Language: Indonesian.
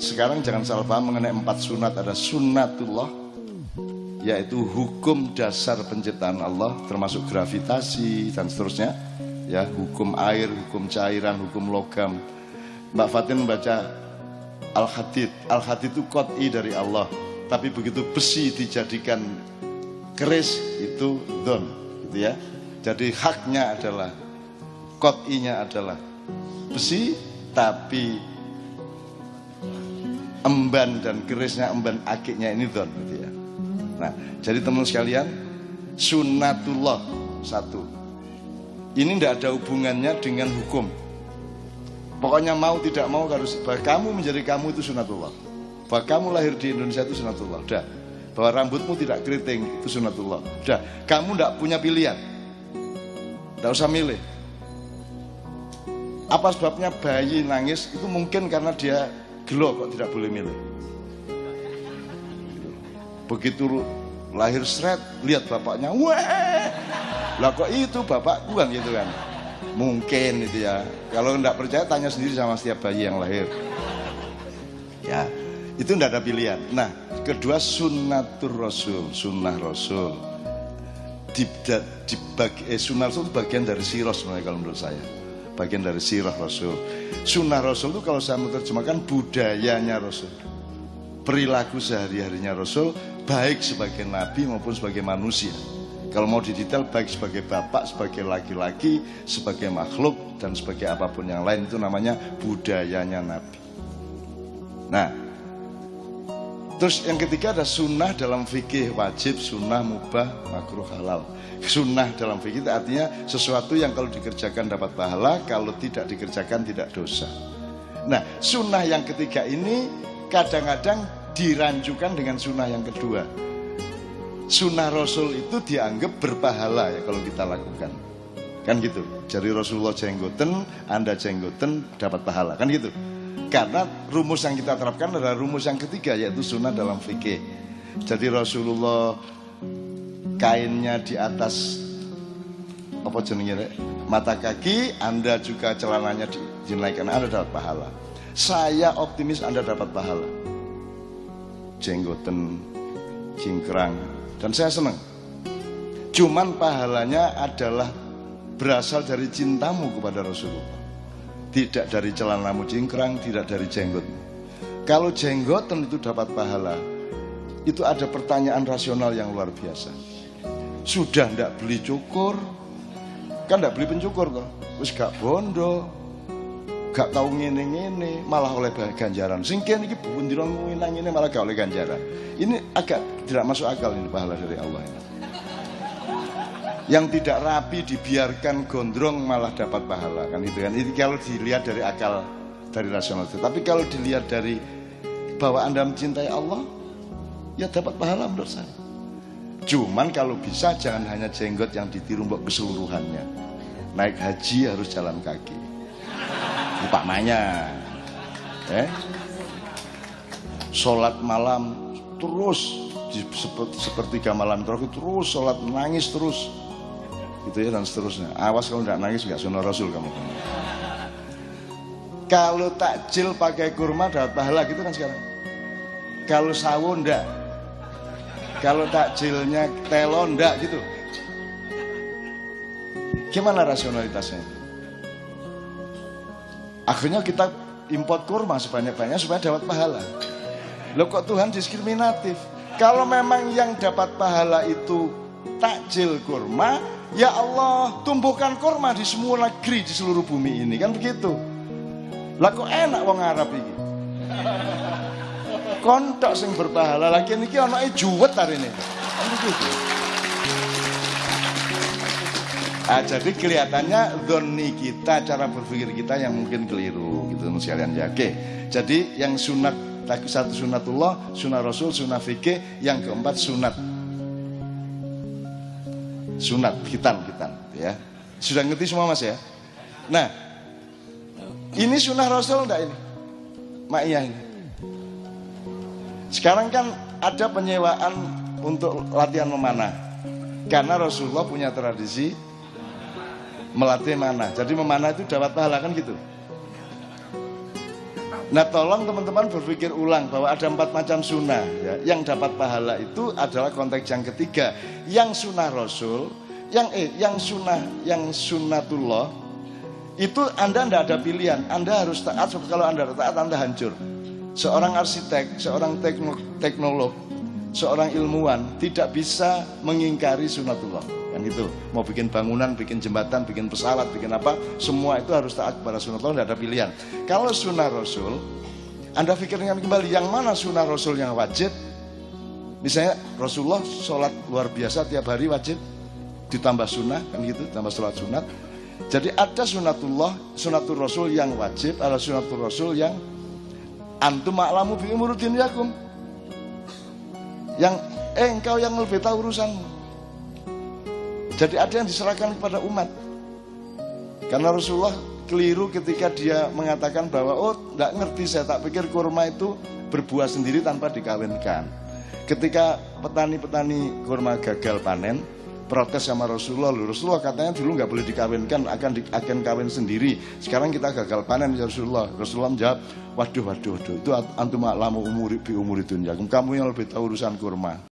sekarang jangan salah paham mengenai 4 sunat. Ada sunnatullah, yaitu hukum dasar penciptaan Allah, termasuk gravitasi dan seterusnya, ya, hukum air, hukum cairan, hukum logam. Mbak Fatin membaca Al-Hadid. Al-Hadid itu qot'i dari Allah, tapi begitu besi dijadikan keris itu dhon, gitu ya. Jadi haknya adalah, qot'inya adalah besi, tapi emban dan kerisnya, emban akiknya ini dhon, gitu ya. Nah, jadi teman sekalian, sunnatullah satu. Ini tidak ada hubungannya dengan hukum. Pokoknya mau tidak mau harus, bahwa kamu menjadi kamu itu sunnatullah. Bahwa kamu lahir di Indonesia itu sunnatullah. Udah. Bahwa rambutmu tidak keriting itu sunnatullah. Udah. Kamu tidak punya pilihan. Tidak usah milih. Apa sebabnya bayi nangis? Itu mungkin karena dia gelo kok tidak boleh milih. Begitu lahir seret, lihat bapaknya, wah, lah kok itu bapakku kan, gitu kan. Mungkin itu ya. Kalau tidak percaya tanya sendiri sama setiap bayi yang lahir. Ya, itu tidak ada pilihan. Nah, kedua sunnatur rasul, sunnah rasul. Sunnah rasul itu bagian dari sirah sebenarnya kalau menurut saya. Bagian dari sirah rasul. Sunnah rasul itu kalau saya menerjemahkan budayanya rasul, perilaku sehari-harinya rasul, baik sebagai nabi maupun sebagai manusia. Kalau mau didetail, baik sebagai bapak, sebagai laki-laki, sebagai makhluk, dan sebagai apapun yang lain, itu namanya budayanya nabi. Nah, terus yang ketiga ada sunnah dalam fikih, wajib, sunnah, mubah, makruh, halal. Sunnah dalam fikih itu artinya sesuatu yang kalau dikerjakan dapat pahala, kalau tidak dikerjakan tidak dosa. Nah, sunnah yang ketiga ini kadang-kadang diranjukan dengan sunnah yang kedua. Sunnah Rasul itu dianggap berpahala ya kalau kita lakukan, kan gitu. Jadi Rasulullah jenggoten, Anda jenggoten, dapat pahala, kan gitu. Karena rumus yang kita terapkan adalah rumus yang ketiga, yaitu sunnah dalam fikih. Jadi Rasulullah kainnya di atas apa jenenge mata kaki, Anda juga celananya dinaikkan, Anda dapat pahala. Saya optimis Anda dapat pahala. Jenggoten, cingkrang, dan saya senang. Cuman pahalanya adalah berasal dari cintamu kepada Rasulullah, tidak dari celanamu cingkrang, tidak dari jenggotmu. Kalau jenggoten itu dapat pahala, itu ada pertanyaan rasional yang luar biasa. Sudah tidak beli cukur, kan tidak beli pencukur kok, terus gak bondo, gak tahu ngene-ngene, malah oleh ganjaran. Singkian ini bundiran nginang ini malah gak oleh ganjaran. Ini agak tidak masuk akal, ini pahala dari Allah ini. Yang tidak rapi dibiarkan gondrong malah dapat pahala, kan itu kan. Ini kalau dilihat dari akal, dari rasional. Tapi kalau dilihat dari bahwa Anda mencintai Allah, ya dapat pahala menurut saya. Cuman kalau bisa jangan hanya jenggot yang ditiru mbok keseluruhannya. Naik haji harus jalan kaki. Umpamanya, sholat malam terus sepertiga malam terus sholat, nangis terus, gitu ya, dan seterusnya. Awas kalau nggak nangis nggak sunnah Rasul kamu. Kalau takjil pakai kurma dapat pahala, gitu kan sekarang. Kalau sawo ndak, kalau takjilnya telo ndak, gitu. Gimana rasionalitasnya? Akhirnya kita import kurma sebanyak-banyaknya supaya dapat pahala. Loh kok Tuhan diskriminatif? Kalau memang yang dapat pahala itu takjil kurma, ya Allah tumbuhkan kurma di semua negeri di seluruh bumi ini, kan begitu. Lah kok enak wong Arab ini? Kontok sing berpahala lagi niki anake juwet hari ini. Kan begitu. Jadi kelihatannya zonni kita, cara berpikir kita yang mungkin keliru, gitu sekalian ya. Oke. Jadi yang sunat, satu sunatullah, sunat Rasul, sunat fikih, yang keempat sunat. Sunat khitan ya. Sudah ngerti semua Mas ya? Nah, ini sunah Rasul enggak ini? Ma'iyah ini. Sekarang kan ada penyewaan untuk latihan memanah. Karena Rasulullah punya tradisi melatih mana. Jadi memanah itu dapat pahala, kan gitu. Nah tolong teman-teman berpikir ulang bahwa ada 4 macam sunnah ya. Yang dapat pahala itu adalah konteks yang ketiga. Yang sunnah Rasul, yang sunnatullah itu Anda tidak ada pilihan. Anda harus taat, kalau Anda taat Anda hancur. Seorang arsitek, seorang teknolog, seorang ilmuwan tidak bisa mengingkari sunnatullah. Yang itu mau bikin bangunan, bikin jembatan, bikin pesawat, bikin apa, semua itu harus taat kepada sunnatullah, tidak ada pilihan. Kalau sunnah Rasul, Anda pikirkan kembali yang mana sunnah Rasul yang wajib. Misalnya Rasulullah sholat luar biasa tiap hari wajib, ditambah sunnah kan gitu, tambah sholat sunat. Jadi ada sunnatul Rasul yang wajib, ada sunnatul Rasul yang antum ma'lamu bi umurudin yakum, yang engkau yang lebih tahu urusanmu. Jadi ada yang diserahkan kepada umat. Karena Rasulullah keliru ketika dia mengatakan bahwa oh tidak ngerti, saya tak pikir kurma itu berbuah sendiri tanpa dikawinkan. Ketika petani-petani kurma gagal panen, protes sama Rasulullah. Rasulullah katanya dulu nggak boleh dikawinkan, akan kawin sendiri. Sekarang kita gagal panen ya Rasulullah. Rasulullah menjawab, waduh, itu antum a'lamu bi umuri dunya. Kamu yang lebih tahu urusan kurma.